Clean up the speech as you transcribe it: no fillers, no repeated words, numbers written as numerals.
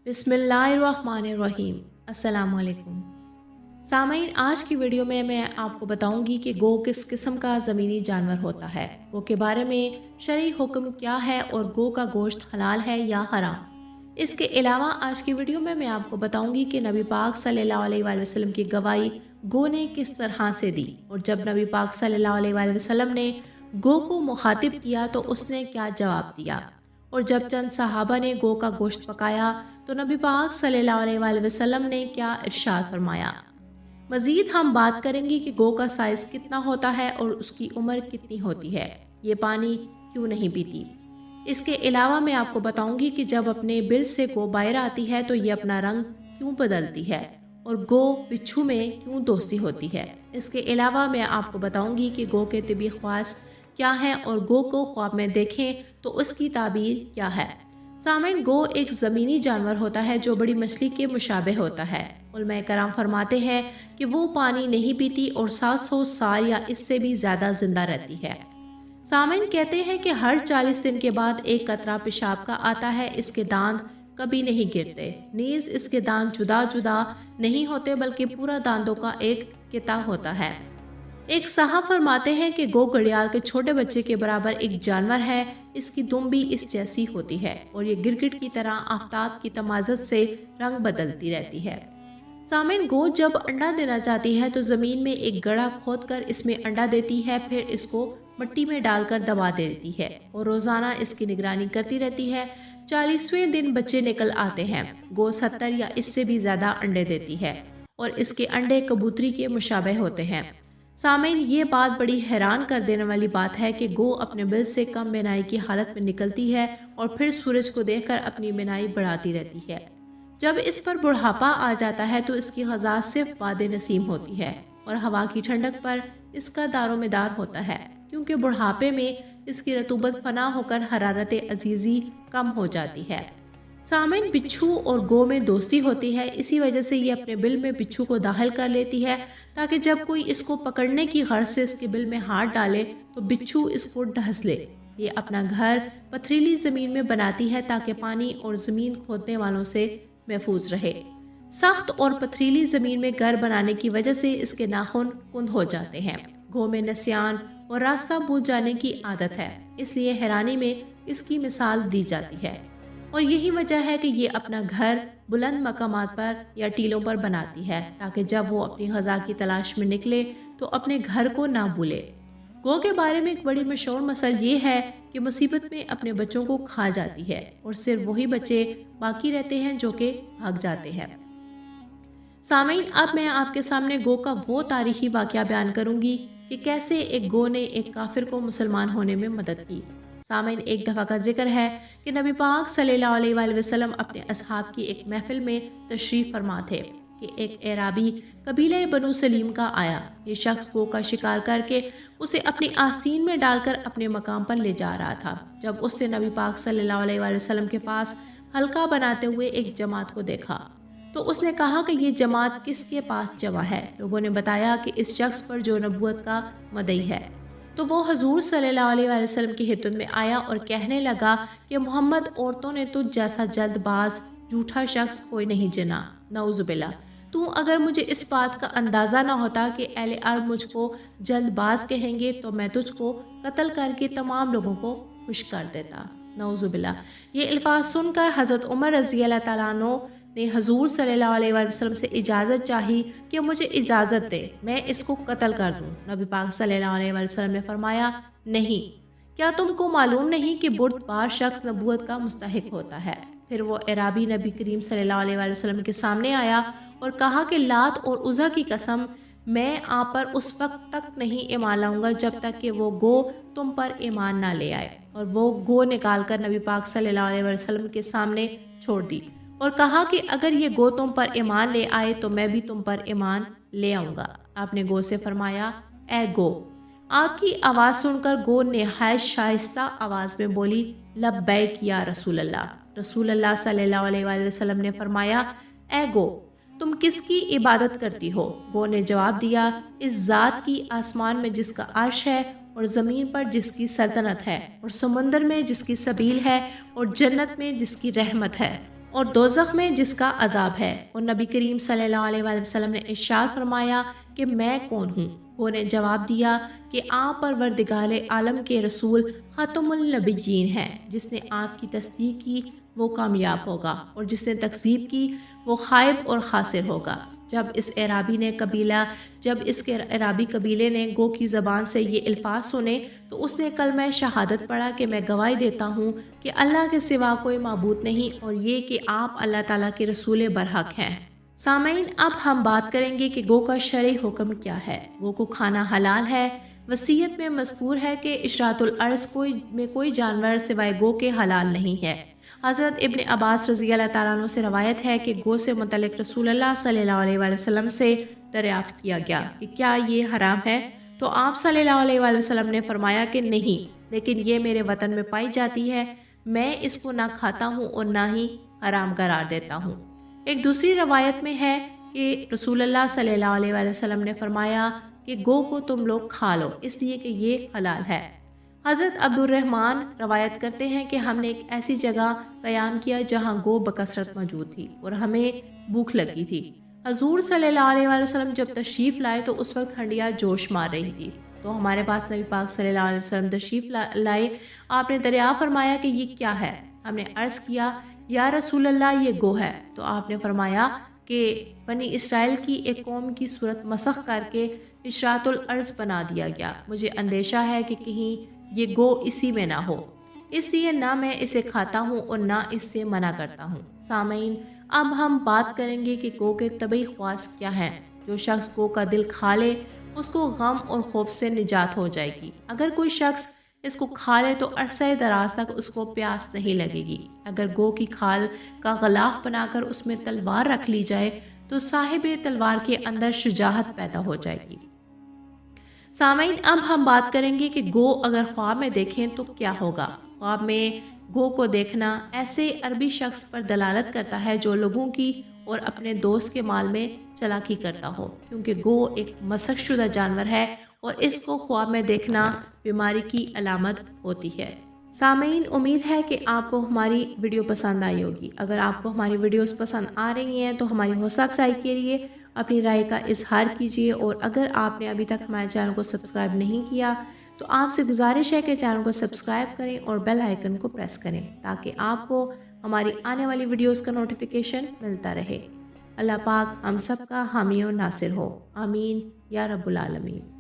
बिस्मिल्लाहिर्रहमानिर्रहीम। अस्सलाम वालेकुम। सामईन, आज की वीडियो में मैं आपको बताऊंगी कि गो किस किस्म का ज़मीनी जानवर होता है, गो के बारे में शरई हुक्म क्या है और गो का गोश्त हलाल है या हराम। इसके अलावा आज की वीडियो में मैं आपको बताऊंगी कि नबी पाक सल्लल्लाहु अलैहि वसल्लम की गवाही गो ने किस तरह से दी, और जब नबी पाक सल्लल्लाहु अलैहि वसल्लम ने गो को मुखातिब किया तो उसने क्या जवाब दिया, और जब चंद सहाबा ने गो का गोश्त पकाया तो नबी पाक सल्लल्लाहु अलैहि वसल्लम ने क्या इरशाद फरमाया। मज़ीद हम बात करेंगे कि गो का साइज़ कितना होता है और उसकी उम्र कितनी होती है, ये पानी क्यों नहीं पीती। इसके अलावा मैं आपको बताऊंगी कि जब अपने बिल से गो बाहर आती है तो ये अपना रंग क्यों बदलती है, और गो बिच्छू में क्यों दोस्ती होती है। इसके अलावा मैं आपको बताऊंगी कि गो के तिबी ख्वास क्या है और गो को ख्वाब में देखें तो उसकी ताबीर क्या है। सामईन, गो एक ज़मीनी जानवर होता है जो बड़ी मछली के मुशाबे होता है। उलमाए कराम फरमाते हैं कि वो पानी नहीं पीती और 700 साल या इससे भी ज़्यादा जिंदा रहती है। सामईन, कहते हैं कि हर 40 दिन के बाद एक कतरा पेशाब का आता है। इसके दांत कभी नहीं गिरते, नीज इसके दांत जुदा जुदा नहीं होते बल्कि पूरा दांतों का एक किता होता है। एक साहब फरमाते हैं कि गो घड़ियाल के छोटे बच्चे के बराबर एक जानवर है। इसकी दुम भी इस जैसी होती है और ये गिरगिट की तरह आफताब की तमाज़त से रंग बदलती रहती है। सामईन, गो जब अंडा देना चाहती है तो ज़मीन में एक गड्ढा खोदकर इसमें अंडा देती है, फिर इसको मिट्टी में डालकर दबा देती है और रोज़ाना इसकी निगरानी करती रहती है। 40वें दिन बच्चे निकल आते हैं। गो 70 या इससे भी ज़्यादा अंडे देती है और इसके अंडे कबूतरी के मुशाबे होते हैं। सामईन, ये बात बड़ी हैरान कर देने वाली बात है कि गो अपने बिल से कम बिनाई की हालत में निकलती है और फिर सूरज को देखकर अपनी बिनाई बढ़ाती रहती है। जब इस पर बुढ़ापा आ जाता है तो इसकी ग़िज़ा सिर्फ वादे नसीम होती है और हवा की ठंडक पर इसका दारोमदार होता है, क्योंकि बुढ़ापे में इसकी रतूबत फना होकर हरारत अजीज़ी कम हो जाती है। सामईन, बिच्छू और गो में दोस्ती होती है, इसी वजह से ये अपने बिल में बिच्छू को दाखिल कर लेती है ताकि जब कोई इसको पकड़ने की गर्ज से इसके बिल में हाथ डाले तो बिच्छू इसको ढस ले। ये अपना घर पथरीली ज़मीन में बनाती है ताकि पानी और ज़मीन खोदने वालों से महफूज रहे। सख्त और पथरीली ज़मीन में घर बनाने की वजह से इसके नाखून कुंद हो जाते हैं। गो में नस्यान और रास्ता भूल जाने की आदत है, इसलिए हैरानी में इसकी मिसाल दी जाती है, और यही वजह है कि ये अपना घर बुलंद मकामात पर या टीलों पर बनाती है ताकि जब वो अपनी ग़िज़ा की तलाश में निकले तो अपने घर को ना भूले। गो के बारे में एक बड़ी मशहूर मसल ये है कि मुसीबत में अपने बच्चों को खा जाती है और सिर्फ वही बच्चे बाकी रहते हैं जो कि भाग जाते हैं। सामईन, अब मैं आपके सामने गो का वो तारीखी वाक़या बयान करूंगी कि कैसे एक गो ने एक काफिर को मुसलमान होने में मदद की। सामईन, एक दफ़ा का जिक्र है कि नबी पाक सल्लल्लाहु अलैहि वसल्लम अपने असहाब की एक महफिल में तशरीफ़ फरमा थे कि एक एराबी कबीले बनु सलीम का आया। ये शख्स गो का शिकार करके उसे अपनी आस्तीन में डालकर अपने मकाम पर ले जा रहा था। जब उसने नबी पाक सल्लल्लाहु अलैहि वसल्लम के पास हल्का बनाते हुए एक जमात को देखा तो उसने कहा कि ये जमात किसके पास जमा है। लोगों ने बताया कि इस शख्स पर जो नबूवत का मदई है। तो वो हजूर सल्लल्लाहु अलैहि वसल्लम की हिदमत में आया और कहने लगा कि मोहम्मद, औरतों ने तुझ जैसा जल्दबाज झूठा शख्स कोई नहीं जना, नऊजुबिल्लाह। तू अगर मुझे इस बात का अंदाज़ा ना होता कि अहले अरब मुझको जल्दबाज कहेंगे तो मैं तुझको कत्ल करके तमाम लोगों को खुश कर देता, नऊजुबिल्लाह। ये अल्फाज सुनकर हज़रत उमर रज़ी अल्लाह तआला अन्हु ने हजूर सल्लल्लाहु अलैहि वसल्लम से इजाज़त चाही कि मुझे इजाज़त दे, मैं इसको कत्ल कर दूं। नबी पाक सल्लल्लाहु अलैहि वसल्लम ने फरमाया, नहीं, क्या तुमको मालूम नहीं कि बुर्दबार शख्स नबूवत का मुस्तहिक होता है। फिर वो एराबी नबी करीम सल्लल्लाहु अलैहि वसल्लम के सामने आया और कहा कि लात और उज़ा की कसम, मैं आप पर उस वक्त तक नहीं ईमान लाऊंगा जब तक कि वो गो तुम पर ईमान ना ले आए। और वो गो निकाल कर नबी पाक सल्लल्लाहु अलैहि वसल्लम के सामने छोड़ दी और कहा कि अगर ये गो तुम पर ईमान ले आए तो मैं भी तुम पर ईमान ले आऊँगा। आपने गो से फरमाया, ए गो। आपकी आवाज़ सुनकर गो निहायत शाइस्ता आवाज़ में बोली, लब्बैक या रसूल अल्लाह। रसूल अल्लाह सल्लल्लाहु अलैहि वसल्लम ने फरमाया, ए गो, तुम किसकी इबादत करती हो? गो ने जवाब दिया, इस ज़ात की, आसमान में जिसका अर्श है और ज़मीन पर जिसकी सल्तनत है और समुंदर में जिसकी सबील है और जन्नत में जिसकी रहमत है। اور دوزخ میں جس کا عذاب ہے۔ اور نبی کریم صلی اللہ علیہ وآلہ وسلم نے ارشاد فرمایا کہ میں کون ہوں؟ گو نے جواب دیا کہ آپ پروردگار عالم کے رسول خاتم النبیین ہیں۔ جس نے آپ کی تصدیق کی وہ کامیاب ہوگا، اور جس نے تکذیب کی وہ خائب اور خاسر ہوگا۔ جب اس عرابی قبیلے نے گو کی زبان سے یہ الفاظ سنے تو اس نے کلمہ شہادت پڑھا کہ میں گواہی دیتا ہوں کہ اللہ کے سوا کوئی معبود نہیں، اور یہ کہ آپ اللہ تعالیٰ کے رسول برحق ہیں۔ سامعین، اب ہم بات کریں گے کہ گو کا شرعی حکم کیا ہے۔ گو کو کھانا حلال ہے۔ وصیت میں مذکور ہے کہ اشراط الارض میں کوئی جانور سوائے گو کے حلال نہیں ہے۔ حضرت ابن عباس رضی اللہ تعالیٰ عنہ سے روایت ہے کہ گو سے متعلق رسول اللہ صلی اللہ علیہ وآلہ وسلم سے دریافت کیا گیا کہ کیا یہ حرام ہے؟ تو آپ صلی اللہ علیہ وآلہ وسلم نے فرمایا کہ نہیں، لیکن یہ میرے وطن میں پائی جاتی ہے، میں اس کو نہ کھاتا ہوں اور نہ ہی حرام قرار دیتا ہوں۔ ایک دوسری روایت میں ہے کہ رسول اللہ صلی اللہ علیہ وآلہ وسلم نے فرمایا کہ گو کو تم لوگ کھا لو، اس لیے کہ یہ حلال ہے۔ حضرت عبد الرحمن روایت کرتے ہیں کہ ہم نے ایک ایسی جگہ قیام کیا جہاں گو بکثرت موجود تھی اور ہمیں بھوک لگی تھی۔ حضور صلی اللہ علیہ وآلہ وسلم جب تشریف لائے تو اس وقت ہنڈیا جوش مار رہی تھی، تو ہمارے پاس نبی پاک صلی اللہ علیہ وسلم تشریف لائے۔ آپ نے دریافت فرمایا کہ یہ کیا ہے؟ ہم نے عرض کیا یا رسول اللہ یہ گو ہے۔ تو آپ نے فرمایا کہ بنی اسرائیل کی ایک قوم کی صورت مسخ کر کے اشراط الارض بنا دیا گیا، مجھے اندیشہ ہے کہ کہیں یہ گو اسی میں نہ ہو، اس لیے نہ میں اسے کھاتا ہوں اور نہ اس سے منع کرتا ہوں۔ سامعین، اب ہم بات کریں گے کہ گو کے طبعی خواص کیا ہیں۔ جو شخص گو کا دل کھا لے اس کو غم اور خوف سے نجات ہو جائے گی۔ اگر کوئی شخص اس کو کھا لے تو عرصہ دراز تک اس کو پیاس نہیں لگے گی۔ اگر گو کی کھال کا غلاف بنا کر اس میں تلوار رکھ لی جائے تو صاحب تلوار کے اندر شجاعت پیدا ہو جائے گی۔ سامعین، اب ہم بات کریں گے کہ گو اگر خواب میں دیکھیں تو کیا ہوگا۔ خواب میں گو کو دیکھنا ایسے عربی شخص پر دلالت کرتا ہے جو لوگوں کی اور اپنے دوست کے مال میں چلاکی کرتا ہو، کیونکہ گو ایک مسخ شدہ جانور ہے اور اس کو خواب میں دیکھنا بیماری کی علامت ہوتی ہے۔ سامعین، امید ہے کہ آپ کو ہماری ویڈیو پسند آئی ہوگی۔ اگر آپ کو ہماری ویڈیوز پسند آ رہی ہیں تو ہماری حوصلہ افزائی کے لیے اپنی رائے کا اظہار کیجیے، اور اگر آپ نے ابھی تک ہمارے چینل کو سبسکرائب نہیں کیا تو آپ سے گزارش ہے کہ چینل کو سبسکرائب کریں اور بیل آئیکن کو پریس کریں تاکہ آپ کو ہماری آنے والی ویڈیوز کا نوٹیفیکیشن ملتا رہے۔ اللہ پاک ہم سب کا حامی و ناصر ہو، آمین یا رب العالمین۔